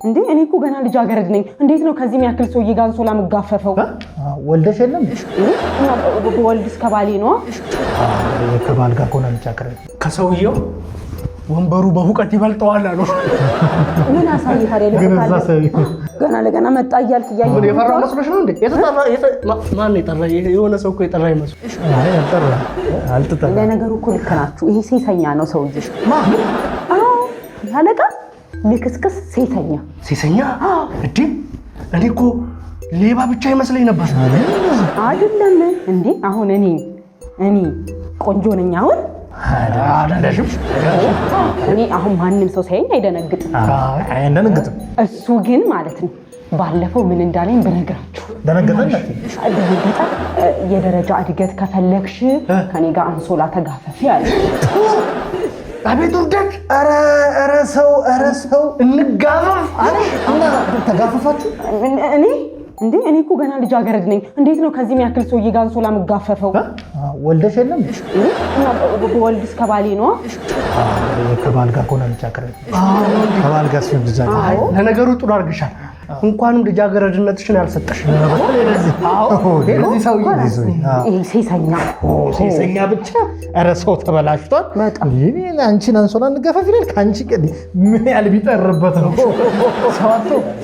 እንዴ እኔ እኮ ገና ልጃገረድ ነኝ። እንዴት ነው ከዚህ የሚያክል ሰውዬ ጋር አንሶላ መጋፈፈው? ወልደሽ የለም ወልድስ ከባሌ ነው። ከባል ጋር ኮና ልጃገረድ ከሰውየው ወንበሩ በሁቀት ይበልጠዋል አሉ። ምን አሳይህ አይደል? ገና ለገና መጣ እያልክ እያየሁ የፈራው መስሎሽ ነው እንዴ? ማን የጠራ? የሆነ ሰው እኮ የጠራ ይመስል። አይ አልጠራ። ለነገሩ እኮ ልክ ናችሁ። ይሄ ሴሰኛ ነው ሰውዬሽ። አዎ ያለቃ ልክስክስ ሴሰኛ። ሴሰኛ እንዴ? እኔ እኮ ሌባ ብቻ ይመስለኝ ነበር። አይደለም እንዴ? አሁን እኔ ቆንጆ ነኝ አሁን አይደለሽም? እኔ አሁን ማንም ሰው ሳይኝ አይደነግጥም። አይደነግጥም። እሱ ግን ማለት ነው ባለፈው ምን እንዳለኝ ብነግራችሁ ደነገጠ። የደረጃ እድገት ከፈለግሽ ከኔ ጋር አንሶላ ተጋፈፊ አለ። አቤት ውርደት! ኧረ ሰው እንጋፈፍ አለ እና ተጋፈፋችሁ? እኔ እኮ ገና ልጃገረድ ነኝ። እንዴት ነው ከዚህ የሚያክል ሰውዬ ጋር አንሶላ መጋፈፈው? ወልደሽ የለም ወልድስ ከባሌ ነው። ከባል ጋር ኮና ልጃገረድ ከባል ጋር ሲሆን ልጃገረድ። ለነገሩ ጥሩ አድርግሻል። እንኳንም ልጃገረድነትሽን ያልሰጠሽ ሴሰኛ ብቻ። ኧረ ሰው ተበላሽቷል። አንቺን አንሶላ እንጋፈፍ ይላል። ከአንቺ ምን ያህል ቢጠርበት ነው ሰው